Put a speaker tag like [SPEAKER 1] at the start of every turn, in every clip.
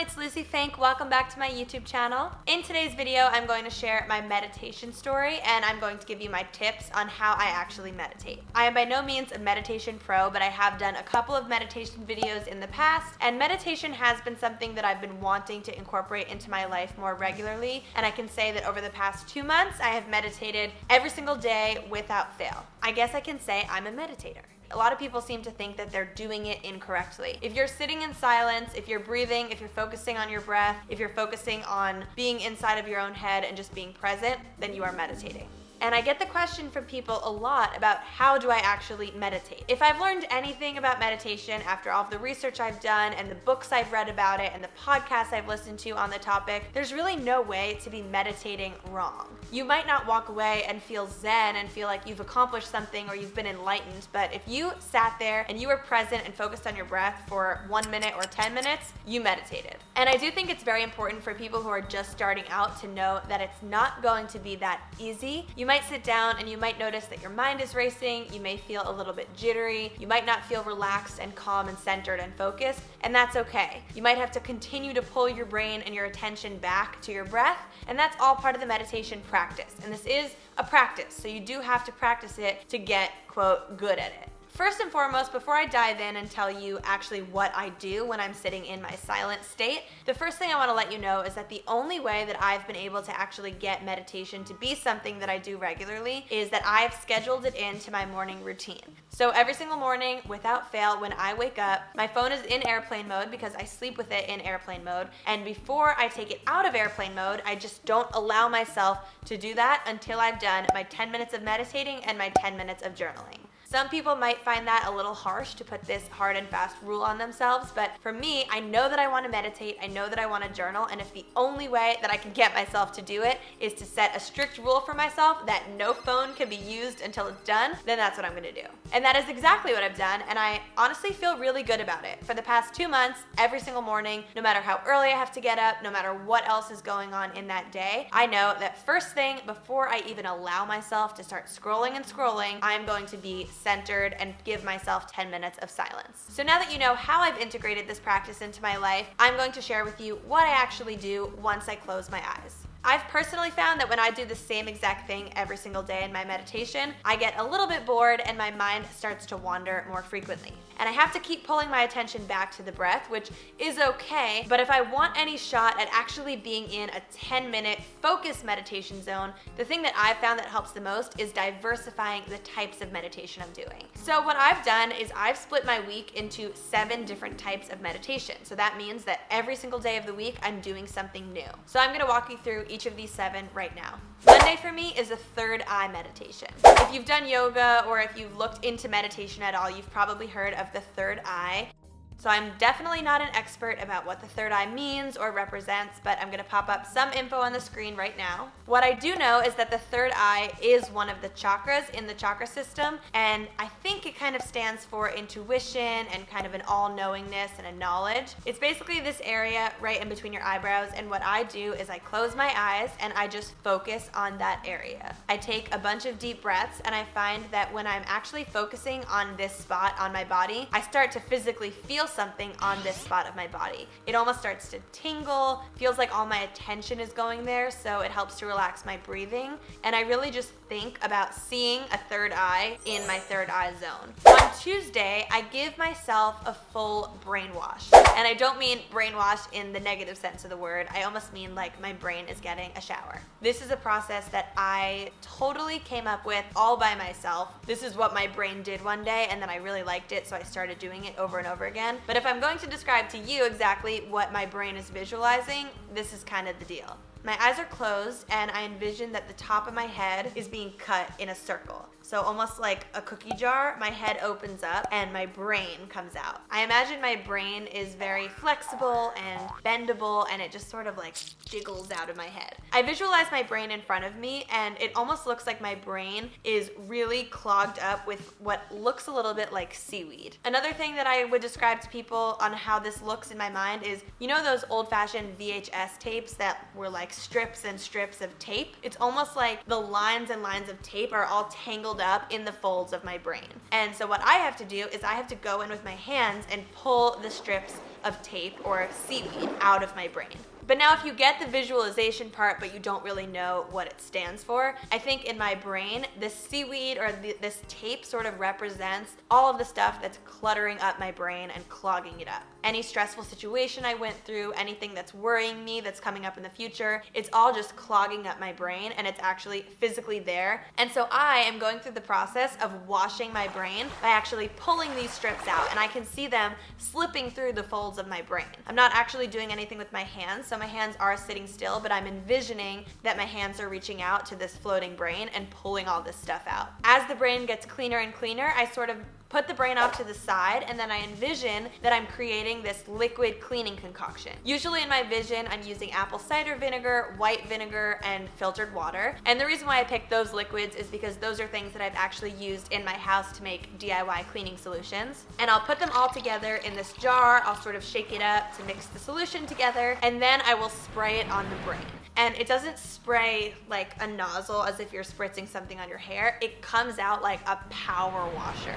[SPEAKER 1] it's Lucie Fink. Welcome back to my YouTube channel. In today's video, I'm going to share my meditation story and I'm going to give you my tips on how I actually meditate. I am by no means a meditation pro, but I have done a couple of meditation videos in the past, and meditation has been something that I've been wanting to incorporate into my life more regularly, and I can say that over the past 2 months, I have meditated every single day without fail. I guess I can say I'm a meditator. A lot of people seem to think that they're doing it incorrectly. If you're sitting in silence, if you're breathing, if you're focusing on your breath, if you're focusing on being inside of your own head and just being present, then you are meditating. And I get the question from people a lot about how do I actually meditate? If I've learned anything about meditation after all of the research I've done and the books I've read about it and the podcasts I've listened to on the topic, there's really no way to be meditating wrong. You might not walk away and feel zen and feel like you've accomplished something or you've been enlightened, but if you sat there and you were present and focused on your breath for 1 minute or 10 minutes, you meditated. And I do think it's very important for people who are just starting out to know that it's not going to be that easy. You might sit down and you might notice that your mind is racing, you may feel a little bit jittery, you might not feel relaxed and calm and centered and focused, and that's okay. You might have to continue to pull your brain and your attention back to your breath, and that's all part of the meditation practice. And this is a practice, so you do have to practice it to get, quote, good at it. First and foremost, before I dive in and tell you actually what I do when I'm sitting in my silent state, the first thing I want to let you know is that the only way that I've been able to actually get meditation to be something that I do regularly is that I've scheduled it into my morning routine. So every single morning, without fail, when I wake up, my phone is in airplane mode because I sleep with it in airplane mode. And before I take it out of airplane mode, I just don't allow myself to do that until I've done my 10 minutes of meditating and my 10 minutes of journaling. Some people might find that a little harsh to put this hard and fast rule on themselves, but for me, I know that I want to meditate, I know that I want to journal, and if the only way that I can get myself to do it is to set a strict rule for myself that no phone can be used until it's done, then that's what I'm going to do. And that is exactly what I've done, and I honestly feel really good about it. For the past 2 months, every single morning, no matter how early I have to get up, no matter what else is going on in that day, I know that first thing, before I even allow myself to start scrolling, I'm going to be centered and give myself 10 minutes of silence. So now that you know how I've integrated this practice into my life, I'm going to share with you what I actually do once I close my eyes. I've personally found that when I do the same exact thing every single day in my meditation, I get a little bit bored and my mind starts to wander more frequently. And I have to keep pulling my attention back to the breath, which is okay, but if I want any shot at actually being in a 10-minute focused meditation zone, the thing that I've found that helps the most is diversifying the types of meditation I'm doing. So what I've done is I've split my week into 7 different types of meditation. So that means that every single day of the week, I'm doing something new. So I'm gonna walk you through each of these 7 right now. Monday for me is a third eye meditation. If you've done yoga or if you've looked into meditation at all, you've probably heard of the third eye. So I'm definitely not an expert about what the third eye means or represents, but I'm going to pop up some info on the screen right now. What I do know is that the third eye is one of the chakras in the chakra system, and I think it kind of stands for intuition and kind of an all-knowingness and a knowledge. It's basically this area right in between your eyebrows, and what I do is I close my eyes and I just focus on that area. I take a bunch of deep breaths, and I find that when I'm actually focusing on this spot on my body, I start to physically feel something on this spot of my body. It almost starts to tingle, feels like all my attention is going there, so it helps to relax my breathing, and I really just think about seeing a third eye in my third eye zone. On Tuesday, I give myself a full brainwash, and I don't mean brainwash in the negative sense of the word, I almost mean like my brain is getting a shower. This is a process that I totally came up with all by myself. This is what my brain did one day, and then I really liked it, so I started doing it over and over again. But if I'm going to describe to you exactly what my brain is visualizing, this is kind of the deal. My eyes are closed and I envision that the top of my head is being cut in a circle. So almost like a cookie jar, my head opens up and my brain comes out. I imagine my brain is very flexible and bendable and it just sort of like jiggles out of my head. I visualize my brain in front of me and it almost looks like my brain is really clogged up with what looks a little bit like seaweed. Another thing that I would describe to people on how this looks in my mind is, you know those old-fashioned VHS tapes that were like strips and strips of tape? It's almost like the lines and lines of tape are all tangled up in the folds of my brain. And so what I have to do is I have to go in with my hands and pull the strips of tape or seaweed out of my brain. But now if you get the visualization part but you don't really know what it stands for, I think in my brain, this seaweed or this tape sort of represents all of the stuff that's cluttering up my brain and clogging it up. Any stressful situation I went through, anything that's worrying me that's coming up in the future, it's all just clogging up my brain and it's actually physically there. And so I am going through the process of washing my brain by actually pulling these strips out, and I can see them slipping through the folds of my brain. I'm not actually doing anything with my hands, so my hands are sitting still, but I'm envisioning that my hands are reaching out to this floating brain and pulling all this stuff out. As the brain gets cleaner and cleaner, I sort of put the brain off to the side, and then I envision that I'm creating this liquid cleaning concoction. Usually in my vision, I'm using apple cider vinegar, white vinegar, and filtered water. And the reason why I picked those liquids is because those are things that I've actually used in my house to make DIY cleaning solutions. And I'll put them all together in this jar. I'll sort of shake it up to mix the solution together, and then I will spray it on the brain. And it doesn't spray like a nozzle as if you're spritzing something on your hair. It comes out like a power washer.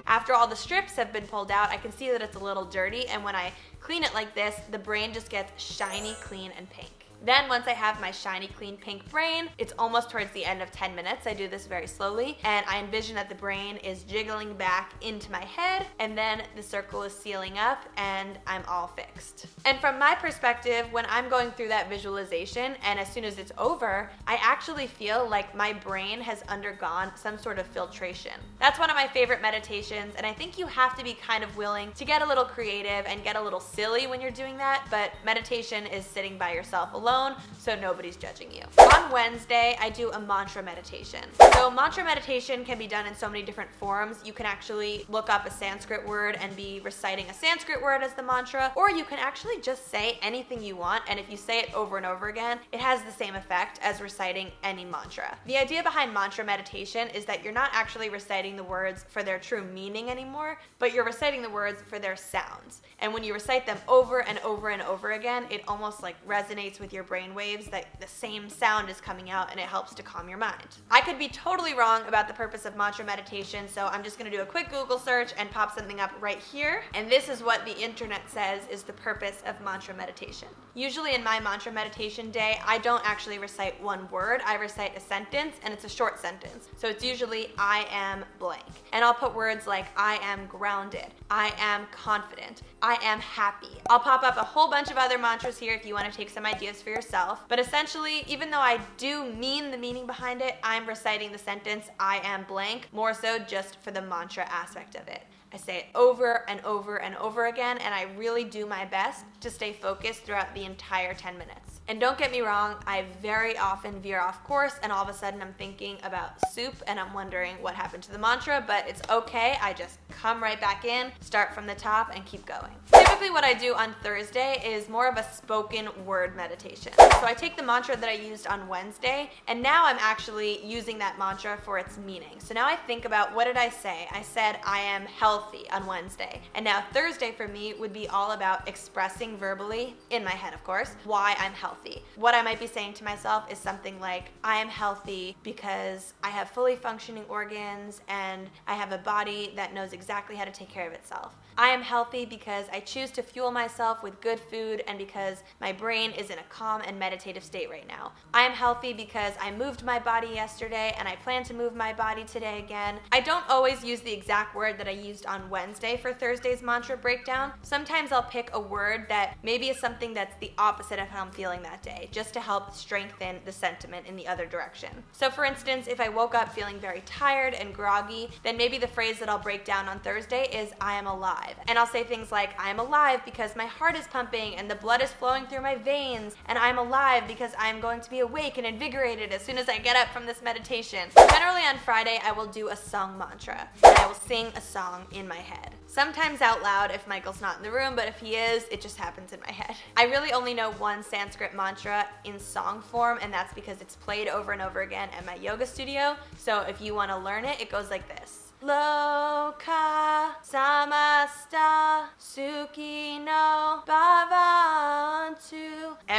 [SPEAKER 1] After all the strips have been pulled out, I can see that it's a little dirty, and when I clean it like this, the brain just gets shiny, clean, and pink. Then once I have my shiny, clean, pink brain, it's almost towards the end of 10 minutes. I do this very slowly, and I envision that the brain is jiggling back into my head, and then the circle is sealing up, and I'm all fixed. And from my perspective, when I'm going through that visualization, and as soon as it's over, I actually feel like my brain has undergone some sort of filtration. That's one of my favorite meditations, and I think you have to be kind of willing to get a little creative and get a little silly when you're doing that, but meditation is sitting by yourself alone, so nobody's judging you. On Wednesday, I do a mantra meditation. So mantra meditation can be done in so many different forms. You can actually look up a Sanskrit word and be reciting a Sanskrit word as the mantra, or you can actually just say anything you want, and if you say it over and over again, it has the same effect as reciting any mantra. The idea behind mantra meditation is that you're not actually reciting the words for their true meaning anymore, but you're reciting the words for their sounds. And when you recite them over and over and over again, it almost like resonates with your brain waves, that the same sound is coming out, and it helps to calm your mind. I could be totally wrong about the purpose of mantra meditation, so I'm just going to do a quick Google search and pop something up right here, and this is what the internet says is the purpose of mantra meditation. Usually in my mantra meditation day, I don't actually recite one word, I recite a sentence, and it's a short sentence. So it's usually I am blank, and I'll put words like I am grounded, I am confident, I am happy. I'll pop up a whole bunch of other mantras here if you want to take some ideas for yourself. But essentially, even though I do mean the meaning behind it, I'm reciting the sentence, I am blank, more so just for the mantra aspect of it. I say it over and over and over again, and I really do my best to stay focused throughout the entire 10 minutes. And don't get me wrong, I very often veer off course, and all of a sudden I'm thinking about soup, and I'm wondering what happened to the mantra, but it's okay. I just come right back in, start from the top, and keep going. Typically what I do on Thursday is more of a spoken word meditation. So I take the mantra that I used on Wednesday, and now I'm actually using that mantra for its meaning. So now I think about, what did I say? I said I am healthy on Wednesday. And now Thursday for me would be all about expressing verbally, in my head of course, why I'm healthy. What I might be saying to myself is something like, I am healthy because I have fully functioning organs and I have a body that knows exactly how to take care of itself. I am healthy because I choose to fuel myself with good food and because my brain is in a calm and meditative state right now. I am healthy because I moved my body yesterday and I plan to move my body today again. I don't always use the exact word that I used on Wednesday for Thursday's mantra breakdown. Sometimes I'll pick a word that maybe is something that's the opposite of how I'm feeling that day, just to help strengthen the sentiment in the other direction. So for instance, if I woke up feeling very tired and groggy, then maybe the phrase that I'll break down on Thursday is I am alive. And I'll say things like, I am alive because my heart is pumping and the blood is flowing through my veins, and I'm alive because I'm going to be awake and invigorated as soon as I get up from this meditation. Generally on Friday, I will do a song mantra, and I will sing a song in my head. Sometimes out loud if Michael's not in the room, but if he is, it just happens in my head. I really only know one Sanskrit mantra in song form, and that's because it's played over and over again at my yoga studio. So if you want to learn it, it goes like this. Loka samasta sukhino bhavantu.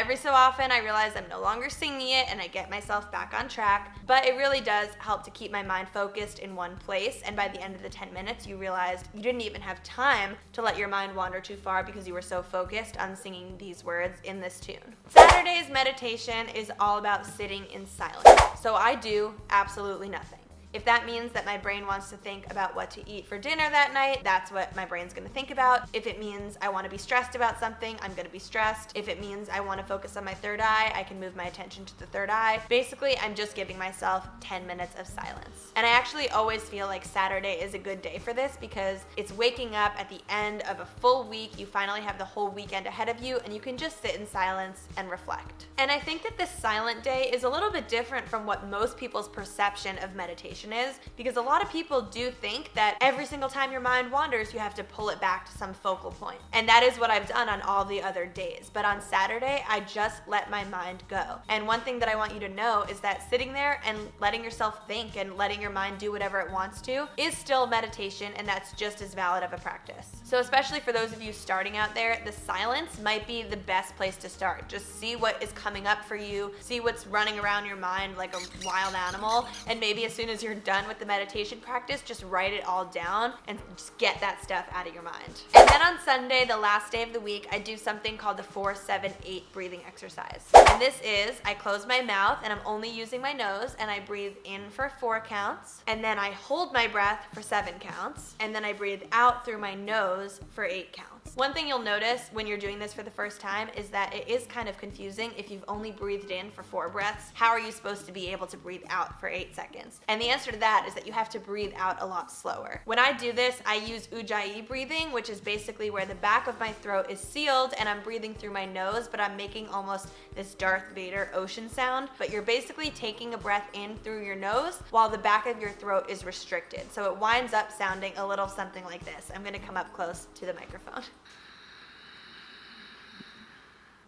[SPEAKER 1] every so often I realize I'm no longer singing it and I get myself back on track, but it really does help to keep my mind focused in one place, and by the end of the 10 minutes you realized you didn't even have time to let your mind wander too far because you were so focused on singing these words in this tune. Saturday's meditation is all about sitting in silence, so I do absolutely nothing. If that means that my brain wants to think about what to eat for dinner that night, that's what my brain's gonna think about. If it means I wanna be stressed about something, I'm gonna be stressed. If it means I wanna focus on my third eye, I can move my attention to the third eye. Basically, I'm just giving myself 10 minutes of silence. And I actually always feel like Saturday is a good day for this because it's waking up at the end of a full week. You finally have the whole weekend ahead of you and you can just sit in silence and reflect. And I think that this silent day is a little bit different from what most people's perception of meditation is, because a lot of people do think that every single time your mind wanders, you have to pull it back to some focal point. And that is what I've done on all the other days. But on Saturday, I just let my mind go. And one thing that I want you to know is that sitting there and letting yourself think and letting your mind do whatever it wants to is still meditation, and that's just as valid of a practice. So especially for those of you starting out there, the silence might be the best place to start. Just see what is coming up for you, see what's running around your mind like a wild animal, and maybe as soon as you're done with the meditation practice, just write it all down and just get that stuff out of your mind. And then on Sunday, the last day of the week, I do something called the 4-7-8 breathing exercise. And this is, I close my mouth and I'm only using my nose, and I breathe in for 4 counts, and then I hold my breath for 7 counts, and then I breathe out through my nose for 8 counts. One thing you'll notice when you're doing this for the first time is that it is kind of confusing. If you've only breathed in for 4 breaths, how are you supposed to be able to breathe out for 8 seconds? And the answer to that is that you have to breathe out a lot slower. When I do this, I use Ujjayi breathing, which is basically where the back of my throat is sealed and I'm breathing through my nose, but I'm making almost this Darth Vader ocean sound. But you're basically taking a breath in through your nose while the back of your throat is restricted. So it winds up sounding a little something like this. I'm gonna come up close to the microphone.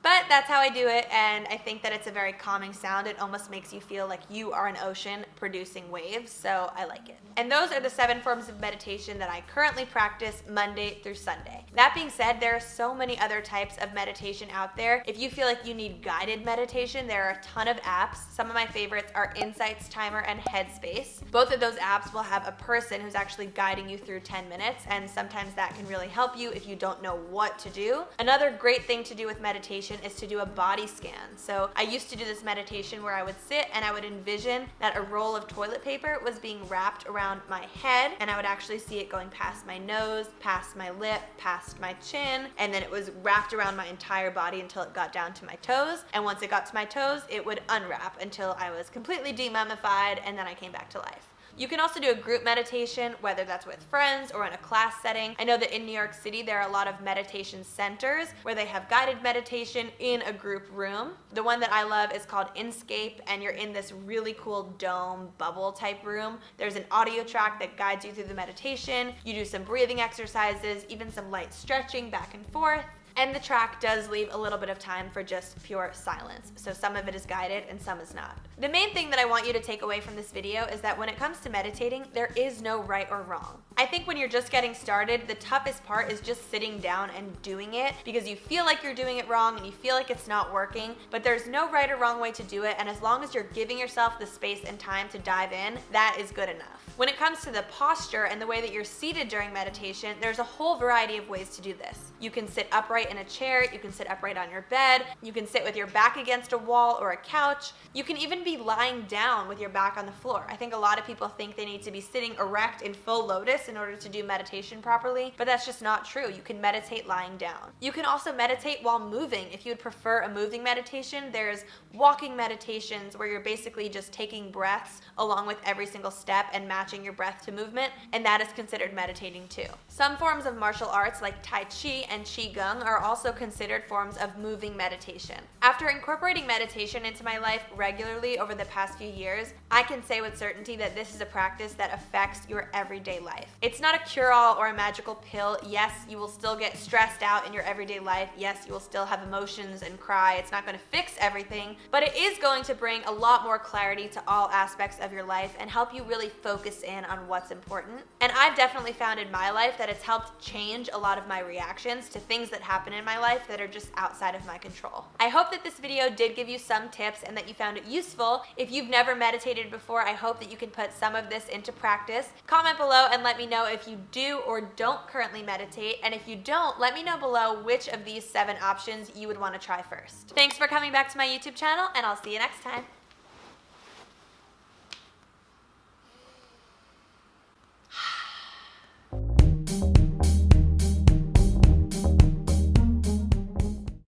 [SPEAKER 1] But that's how I do it, and I think that it's a very calming sound. It almost makes you feel like you are an ocean producing waves, so I like it. And those are the 7 forms of meditation that I currently practice Monday through Sunday. That being said, there are so many other types of meditation out there. If you feel like you need guided meditation, there are a ton of apps. Some of my favorites are Insights Timer and Headspace. Both of those apps will have a person who's actually guiding you through 10 minutes, and sometimes that can really help you if you don't know what to do. Another great thing to do with meditation is to do a body scan. So I used to do this meditation where I would sit and I would envision that a roll of toilet paper was being wrapped around my head, and I would actually see it going past my nose, past my lip, past my chin, and then it was wrapped around my entire body until it got down to my toes. And once it got to my toes, it would unwrap until I was completely demummified, and then I came back to life. You can also do a group meditation, whether that's with friends or in a class setting. I know that in New York City, there are a lot of meditation centers where they have guided meditation in a group room. The one that I love is called Inscape, and you're in this really cool dome bubble type room. There's an audio track that guides you through the meditation. You do some breathing exercises, even some light stretching back and forth. And the track does leave a little bit of time for just pure silence. So some of it is guided and some is not. The main thing that I want you to take away from this video is that when it comes to meditating, there is no right or wrong. I think when you're just getting started, the toughest part is just sitting down and doing it because you feel like you're doing it wrong and you feel like it's not working, but there's no right or wrong way to do it. And as long as you're giving yourself the space and time to dive in, that is good enough. When it comes to the posture and the way that you're seated during meditation, there's a whole variety of ways to do this. You can sit upright in a chair, you can sit upright on your bed, you can sit with your back against a wall or a couch, you can even be lying down with your back on the floor. I think a lot of people think they need to be sitting erect in full lotus in order to do meditation properly, but that's just not true. You can meditate lying down. You can also meditate while moving. If you would prefer a moving meditation, there's walking meditations where you're basically just taking breaths along with every single step and matching your breath to movement, and that is considered meditating too. Some forms of martial arts like Tai Chi and Qigong are also considered forms of moving meditation. After incorporating meditation into my life regularly over the past few years, I can say with certainty that this is a practice that affects your everyday life. It's not a cure-all or a magical pill. Yes, you will still get stressed out in your everyday life. Yes, you will still have emotions and cry. It's not going to fix everything, but it is going to bring a lot more clarity to all aspects of your life and help you really focus focus in on what's important. And I've definitely found in my life that it's helped change a lot of my reactions to things that happen in my life that are just outside of my control. I hope that this video did give you some tips and that you found it useful. If you've never meditated before, I hope that you can put some of this into practice. Comment below and let me know if you do or don't currently meditate, and if you don't, let me know below which of these 7 options you would want to try first. Thanks for coming back to my YouTube channel, and I'll see you next time.